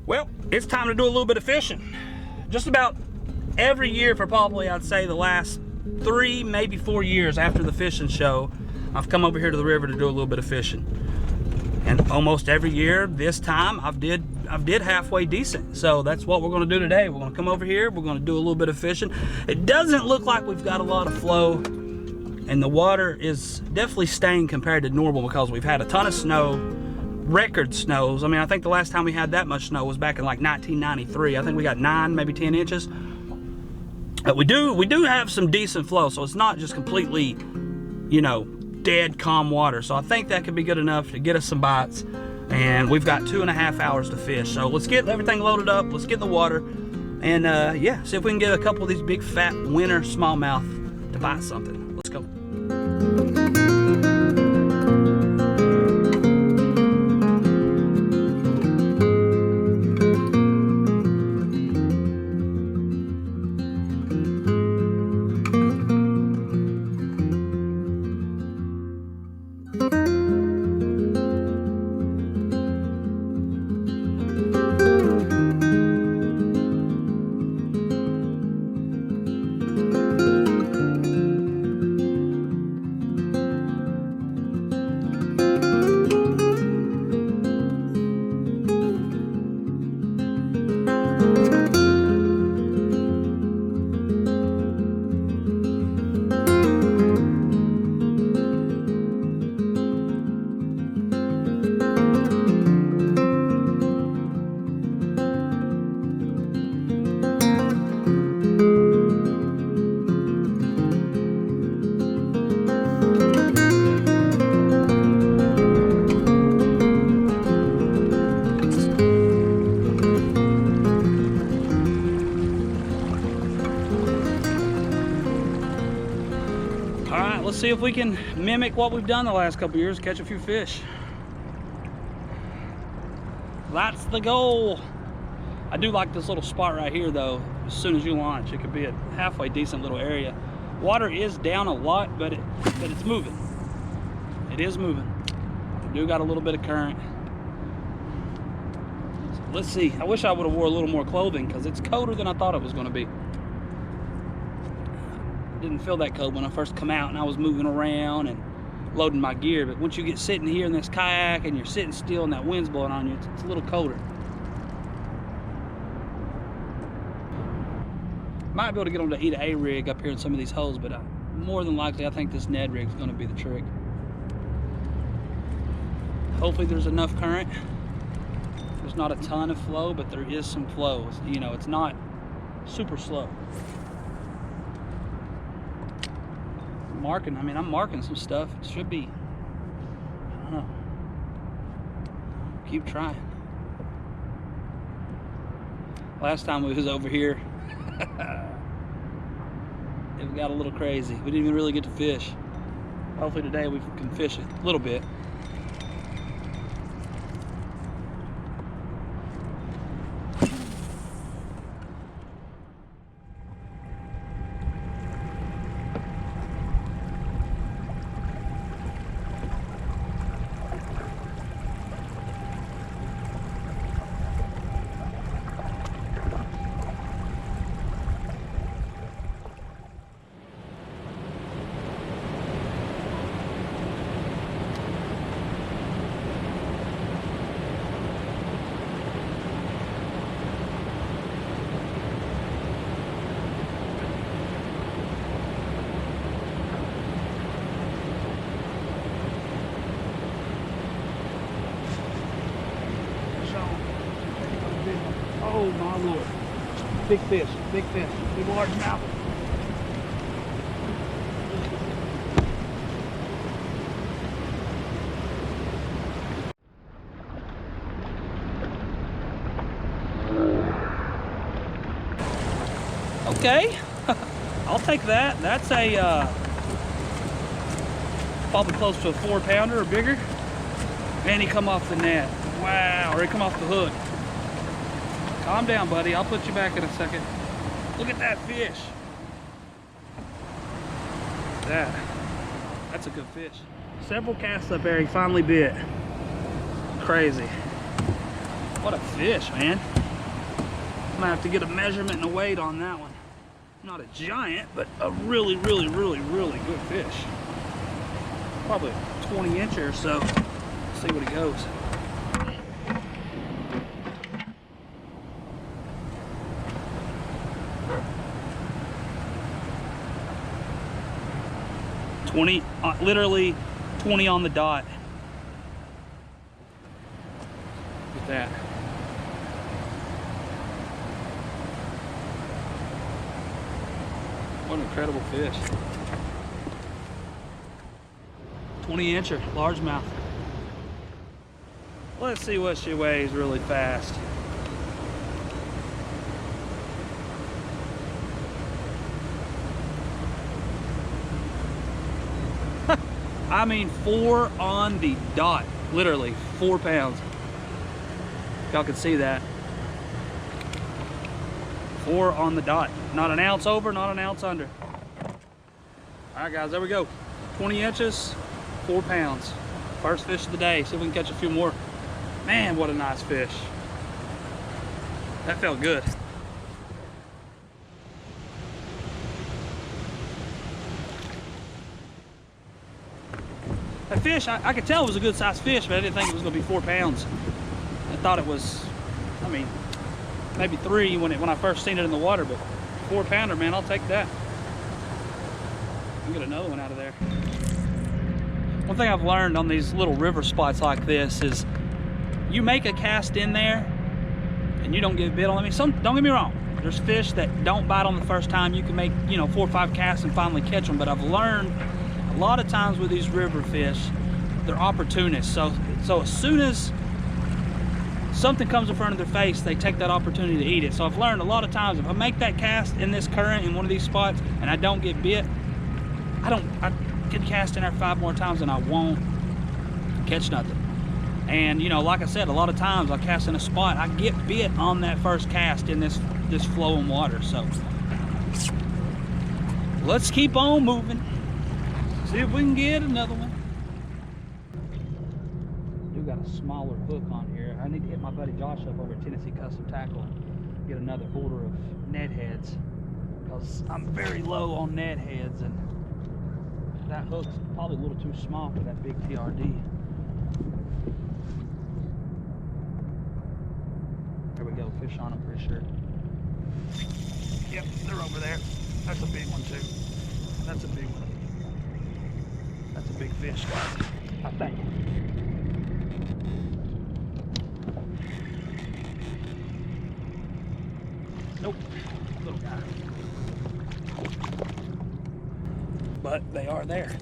Well, it's time to do a little bit of fishing. Just about every year for probably, I'd say, the last 3, maybe 4 years after the fishing show, I've come over here to the river to do a little bit of fishing. And almost every year, this time, I've did halfway decent. So that's what we're gonna do today. We're gonna come over here, we're gonna do a little bit of fishing. It doesn't look like we've got a lot of flow, and the water is definitely stained compared to normal because we've had a ton of snow. Record snows. I mean, I think the last time we had that much snow was back in like 1993. I think we got 9, maybe 10 inches. But we do have some decent flow, so it's not just completely, you know, dead calm water. So I think that could be good enough to get us some bites. And we've got 2.5 hours to fish. So let's get everything loaded up. Let's get in the water, and yeah, see if we can get a couple of these big fat winter smallmouth to bite something. Let's go. Let's see if we can mimic what we've done the last couple years, catch a few fish. That's the goal. I do like this little spot right here though. As soon as you launch, it could be a halfway decent little area. Water is down a lot, but it's moving. It is moving. We do got a little bit of current. So let's see. I wish I would have wore a little more clothing because it's colder than I thought it was going to be. Didn't feel that cold when I first come out and I was moving around and loading my gear, but once you get sitting here in this kayak and you're sitting still and that wind's blowing on you, it's a little colder. Might be able to get on the E/A rig up here in some of these holes, but more than likely I think this Ned rig is going to be the trick. Hopefully there's enough current. There's not a ton of flow, but there is some flow. You know, it's not super slow. Marking, I mean, I'm marking some stuff. It should be, I don't know. Keep trying. Last time we was over here, it got a little crazy. We didn't even really get to fish. Hopefully today we can fish it a little bit. Oh my Lord. Big fish, big largemouth. Okay, I'll take that. That's a probably close to a 4-pounder or bigger. And he come off the net. Wow, or he come off the hook. Calm down, buddy. I'll put you back in a second. Look at that fish. That's a good fish. Several casts up there, he finally bit. Crazy. What a fish, man. I'm gonna have to get a measurement and a weight on that one. Not a giant, but a really, really, really, really good fish. Probably a 20-incher or so. Let's see what he goes. Literally 20 on the dot. Look at that. What an incredible fish. 20-incher, largemouth. Let's see what she weighs really fast. I mean 4 on the dot, literally 4 pounds. Y'all can see that. 4 on the dot. Not an ounce over, not an ounce under. All right, guys, there we go. 20 inches, 4 pounds. First fish of the day. See if we can catch a few more. Man, what a nice fish. That felt good. That fish, I could tell it was a good sized fish, but I didn't think it was gonna be 4 pounds. I thought it was, I mean, maybe 3 when I first seen it in the water, but 4 pounder, man, I'll take that. I'll get another one out of there. One thing I've learned on these little river spots like this is you make a cast in there and you don't get bit on. I mean, don't get me wrong, there's fish that don't bite on the first time. You can make, you know, 4 or 5 casts and finally catch them, but I've learned a lot of times with these river fish, they're opportunists. So as soon as something comes in front of their face, they take that opportunity to eat it. So I've learned a lot of times, if I make that cast in this current in one of these spots and I don't get bit, I can cast in there 5 more times and I won't catch nothing. And you know, like I said, a lot of times I cast in a spot, I get bit on that first cast in this flowing water. So let's keep on moving. See if we can get another one. Do got a smaller hook on here. I need to hit my buddy Josh up over at Tennessee Custom Tackle and get another order of Ned heads, because I'm very low on Ned heads, and that hook's probably a little too small for that big TRD. There we go, fish on them, pretty sure. Yep, they're over there. That's a big one too. That's a big one. That's a big fish, guys, I think. Nope, little guy. But they are there.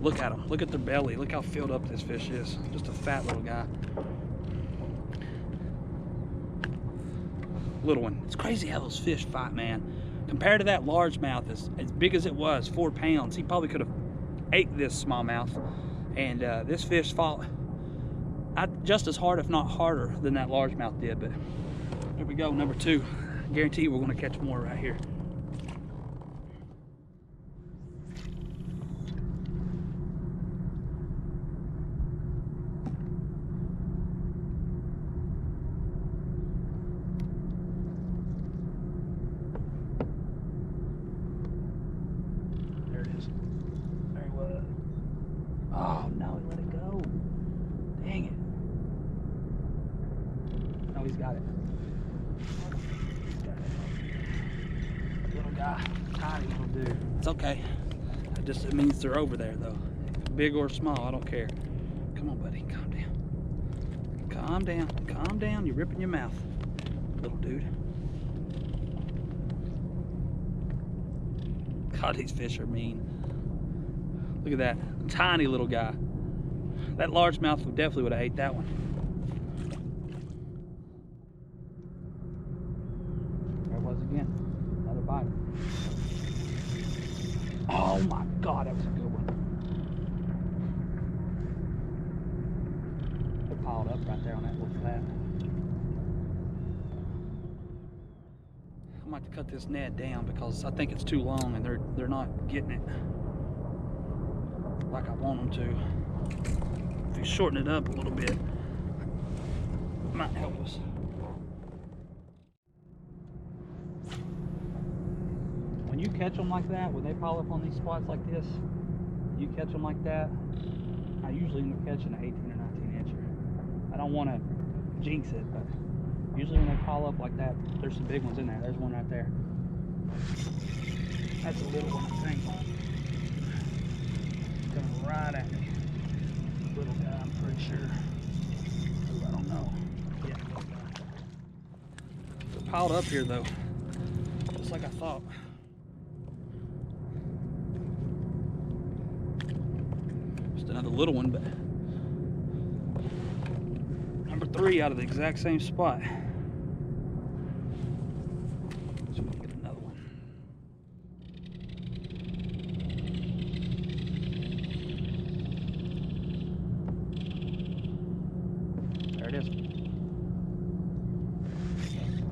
Look at them, look at their belly. Look how filled up this fish is. Just a fat little guy. Little one. It's crazy how those fish fight, man. Compared to that largemouth, as big as it was, 4 pounds, he probably could have ate this smallmouth, and this fish fought just as hard, if not harder, than that largemouth did. But there we go, number 2. I guarantee you we're going to catch more right here. Oh no, he let it go. Dang it. No, he's got it. Little guy, tiny little dude. It's okay. It means they're over there though. Big or small, I don't care. Come on, buddy, calm down. Calm down, calm down. You're ripping your mouth, little dude. God, these fish are mean. Look at that, tiny little guy. That largemouth definitely would have ate that one. There it was again, another bite. Oh my God, that was a good one. They're piled up right there on that little flat. I might have to cut this net down because I think it's too long and they're not getting it like I want them to. If you shorten it up a little bit, it might help us. you catch them like that, when they pile up on these spots like this, you catch them like that, I usually end up catching an 18 or 19 incher. I don't want to jinx it, but usually when they pile up like that, there's some big ones in there. There's one right there. That's a little one, I think. Coming right at me. Little guy, I'm pretty sure. Ooh, I don't know. Yeah, little guy. They're piled up here though, just like I thought. Just another little one, but number 3 out of the exact same spot. So we'll get another one. There it is.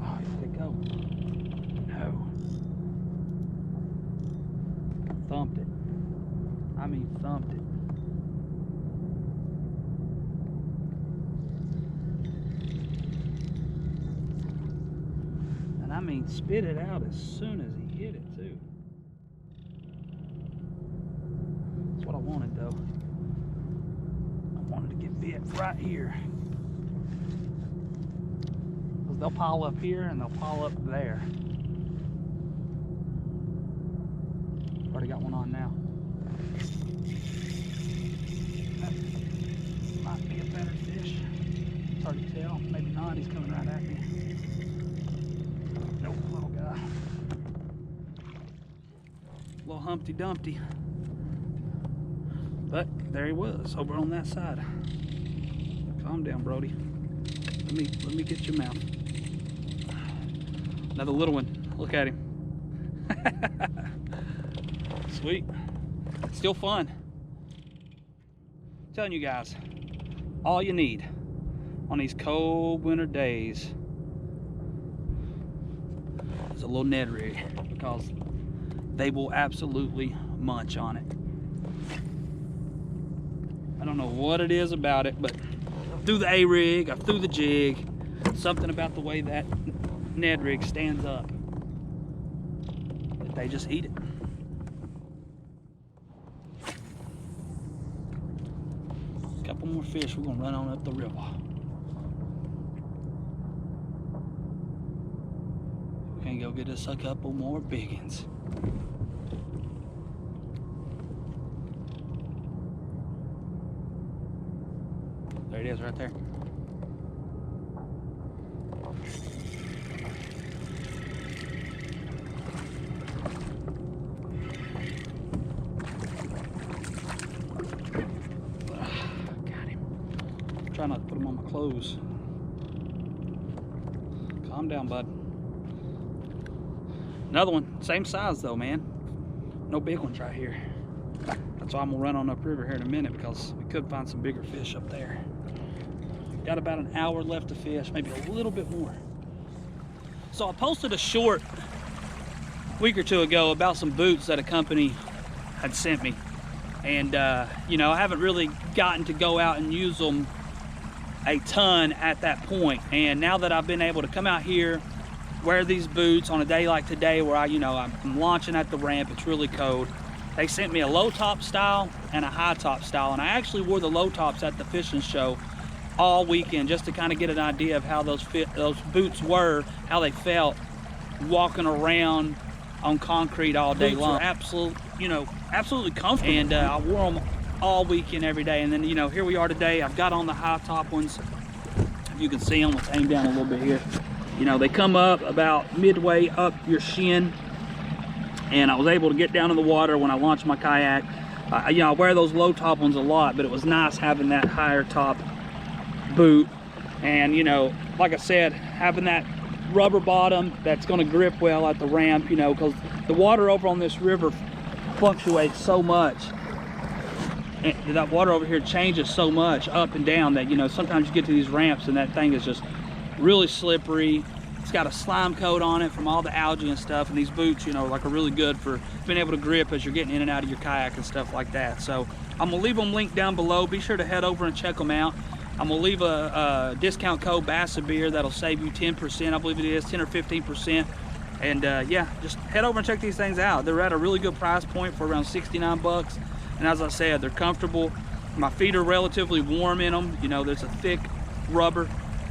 Oh, let it go. No. Thumped it. I mean, thumped it. And I mean, spit it out as soon as he hit it, too. That's what I wanted, though. I wanted to get bit right here. They'll pile up here and they'll pile up there. Already got one on now. That might be a better fish. It's hard to tell. Maybe not. He's coming right at me. Nope, little guy. Little Humpty Dumpty. But there he was, over on that side. Calm down, Brody. Let me get your mouth. Another little one. Look at him. Sweet. Still fun. I'm telling you guys, all you need on these cold winter days is a little Ned rig, because they will absolutely munch on it. I don't know what it is about it, but through the A-rig, or through the jig, something about the way that Ned rig stands up, that they just eat it. A couple more fish, we're gonna run on up the river. We can go get us a couple more big ones. There it is right there. Try not to put them on my clothes. Calm down, bud. Another one, same size though, man. No big ones right here. That's why I'm gonna run on upriver here in a minute, because we could find some bigger fish up there. Got about an hour left to fish, maybe a little bit more. So I posted a short week or two ago about some boots that a company had sent me. And you know, I haven't really gotten to go out and use them a ton at that point. And now that I've been able to come out here, wear these boots on a day like today, where I'm launching at the ramp, it's really cold. They sent me a low top style and a high top style, and I actually wore the low tops at the fishing show all weekend, just to kind of get an idea of how those boots were, how they felt walking around on concrete all day long. Absolutely comfortable. And I wore them all weekend, every day. And then, you know, here we are today. I've got on the high top ones. If you can see them, let's aim down a little bit here. You know, they come up about midway up your shin, and I was able to get down in the water when I launched my kayak. You know, I wear those low top ones a lot, but it was nice having that higher top boot. And, you know, like I said, having that rubber bottom that's going to grip well at the ramp, you know, because the water over on this river fluctuates so much. And that water over here changes so much up and down that, you know, sometimes you get to these ramps and that thing is just really slippery. It's got a slime coat on it from all the algae and stuff, and these boots, you know, are really good for being able to grip as you're getting in and out of your kayak and stuff like that. So I'm gonna leave them linked down below. Be sure to head over and check them out. I'm gonna leave a discount code BASSABEER that'll save you 10%. I believe it is 10 or 15% And yeah, just head over and check these things out. They're at a really good price point for around 69 bucks. And as I said, they're comfortable. My feet are relatively warm in them. You know, there's a thick rubber.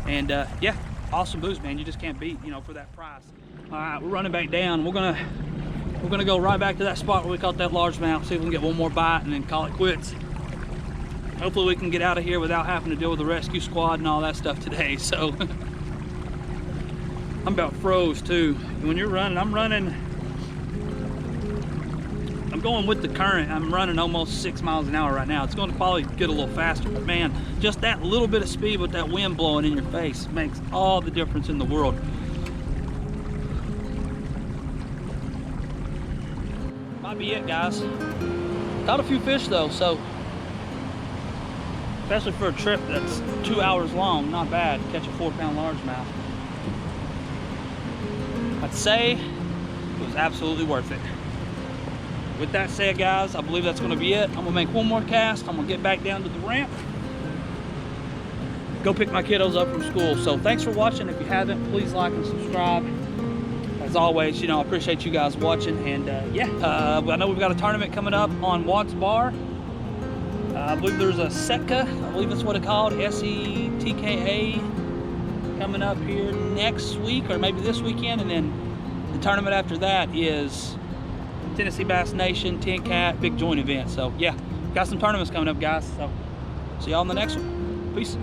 And yeah, awesome boots, man. You just can't beat, you know, for that price. All right, we're running back down. We're gonna go right back to that spot where we caught that largemouth, see if we can get one more bite and then call it quits. Hopefully we can get out of here without having to deal with the rescue squad and all that stuff today. So I'm about froze too. When you're running, I'm going with the current. I'm running almost 6 miles an hour right now. It's going to probably get a little faster, but man, just that little bit of speed with that wind blowing in your face makes all the difference in the world. Might be it, guys. Caught a few fish though, so especially for a trip that's 2 hours long, not bad to catch a 4-pound largemouth. I'd say it was absolutely worth it. With that said, guys, I believe that's going to be it. I'm going to make one more cast. I'm going to get back down to the ramp, go pick my kiddos up from school. So thanks for watching. If you haven't, please like and subscribe. As always, you know, I appreciate you guys watching. And yeah, I know we've got a tournament coming up on Watts Bar. I believe there's a SETKA, I believe that's what it's called, SETKA, coming up here next week or maybe this weekend. And then the tournament after that is Tennessee Bass Nation 10 Cat big joint event. So yeah, got some tournaments coming up, guys. So see y'all in the next one. Peace.